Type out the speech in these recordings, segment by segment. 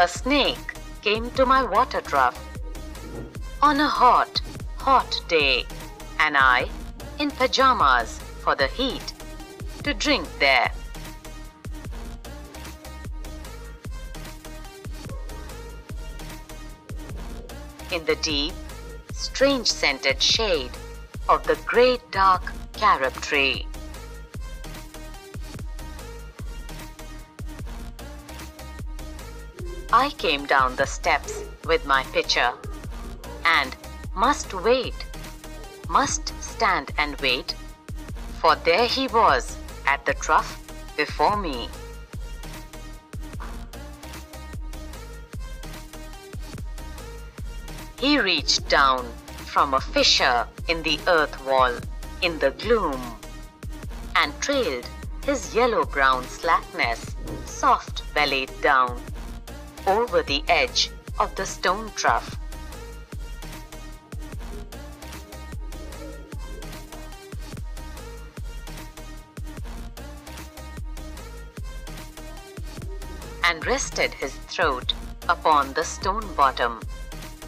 A snake came to my water trough on a hot, hot day, and I, in pajamas for the heat, to drink there. In the deep, strange scented shade of the great dark carob tree. I came down the steps with my pitcher and must stand and wait, for there he was at the trough before me. He reached down from a fissure in the earth wall in the gloom and trailed his yellow-brown slackness soft-bellied down over the edge of the stone trough. And rested his throat upon the stone bottom,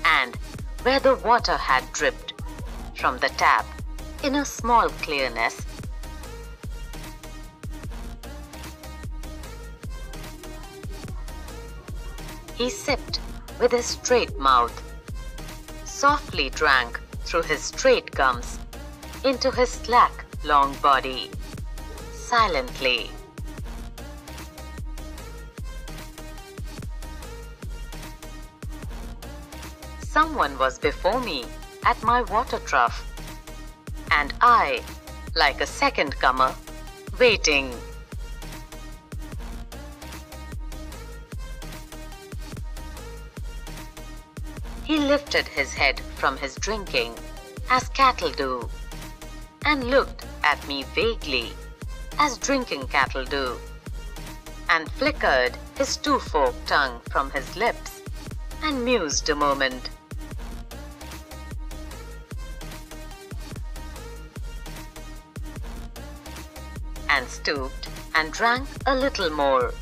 and where the water had dripped from the tap in a small clearness, he sipped with his straight mouth, softly drank through his straight gums into his slack long body, silently. Someone was before me at my water trough, and I, like a second comer, waiting. He lifted his head from his drinking, as cattle do, and looked at me vaguely, as drinking cattle do, and flickered his two-forked tongue from his lips, and mused a moment. And stooped and drank a little more,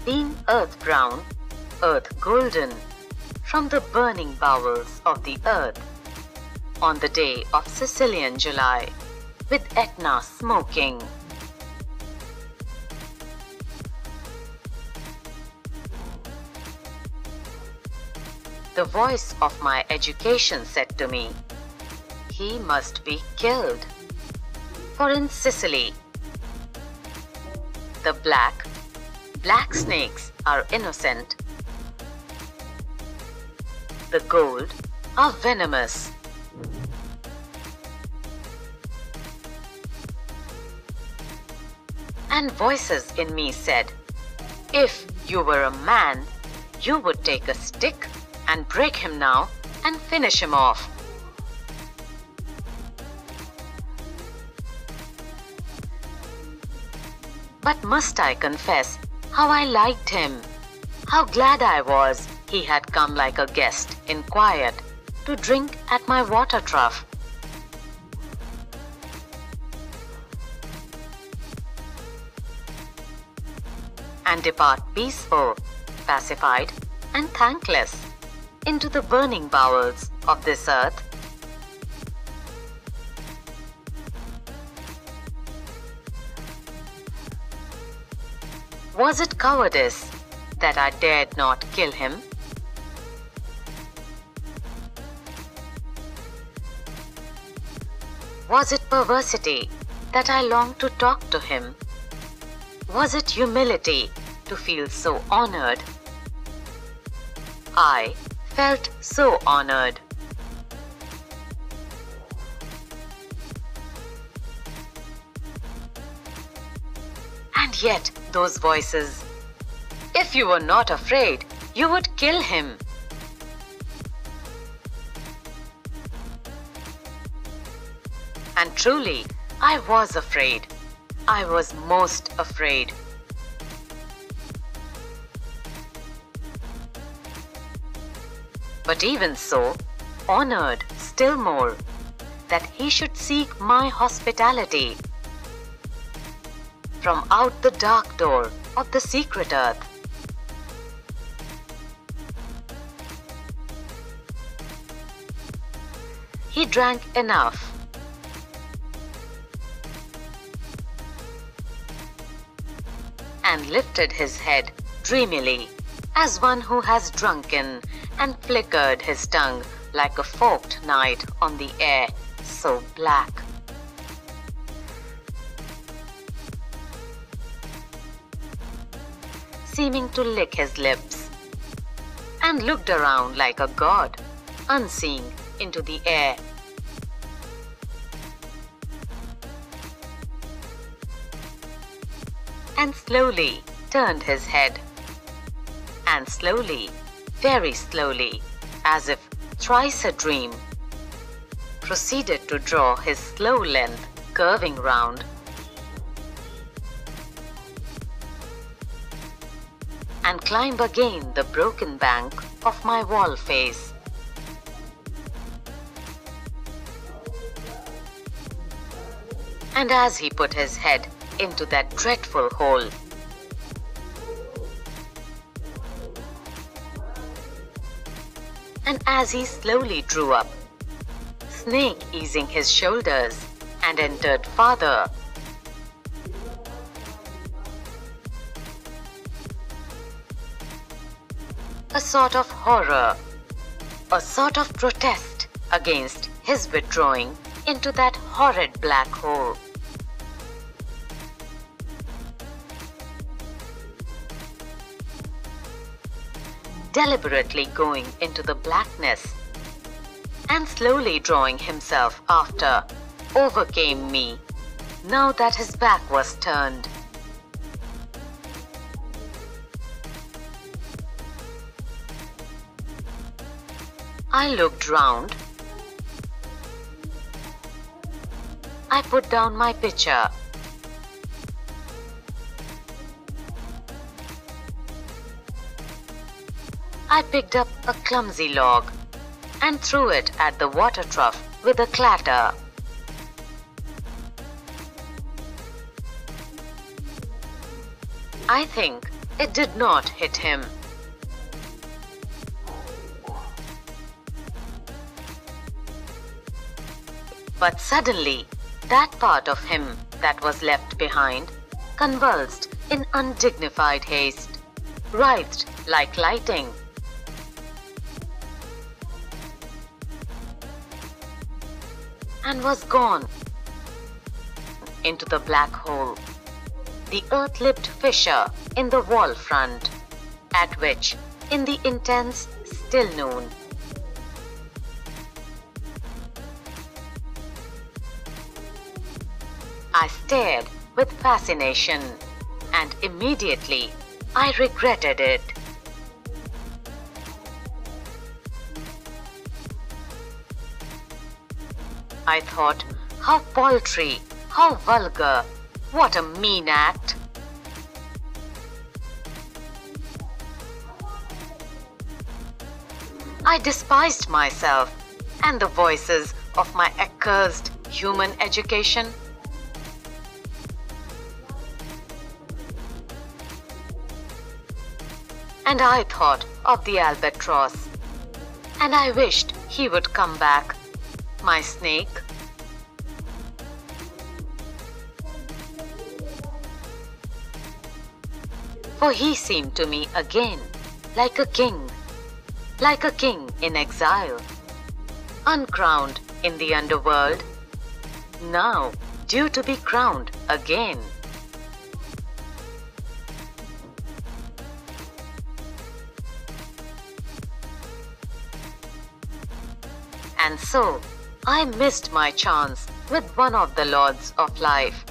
being earth-brown, earth-golden, from the burning bowels of the earth, on the day of Sicilian July, with Etna smoking. The voice of my education said to me, he must be killed, for in Sicily, the black snakes are innocent. The gold are venomous. And voices in me said, if you were a man, you would take a stick and break him now and finish him off. But must I confess how I liked him, how glad I was he had come like a guest in quiet to drink at my water trough. And depart peaceful, pacified, and thankless into the burning bowels of this earth. Was it cowardice that I dared not kill him? Was it perversity that I longed to talk to him? Was it humility to feel so honored? I felt so honored. And yet those voices, if you were not afraid, you would kill him. And truly, I was afraid. I was most afraid. But even so, honored still more, that he should seek my hospitality from out the dark door of the secret earth. he drank enough. And lifted his head dreamily, as one who has drunken, and flickered his tongue like a forked night on the air so black. Seeming to lick his lips, and looked around like a god, unseeing into the air. And slowly turned his head, and slowly, very slowly, as if thrice a dream, proceeded to draw his slow length curving round, and climb again the broken bank of my wall face. And as he put his head into that dreadful hole, and as he slowly drew up, Snake easing his shoulders, and entered farther, a sort of horror, a sort of protest against his withdrawing into that horrid black hole. Deliberately going into the blackness, and slowly drawing himself after, overcame me, now that his back was turned. I looked round. I put down my pitcher. I picked up a clumsy log and threw it at the water trough with a clatter. I think it did not hit him. But suddenly, that part of him that was left behind convulsed in undignified haste, writhed like lightning, and was gone into the black hole, the earth-lipped fissure in the wall front, at which, in the intense still noon, I stared with fascination, and immediately I regretted it. I thought, how paltry, how vulgar, what a mean act. I despised myself and the voices of my accursed human education. And I thought of the albatross, and I wished he would come back, my snake. For he seemed to me again like a king in exile, uncrowned in the underworld, now due to be crowned again. And so, I missed my chance with one of the lords of life.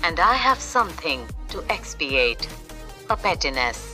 And I have something to expiate, a pettiness.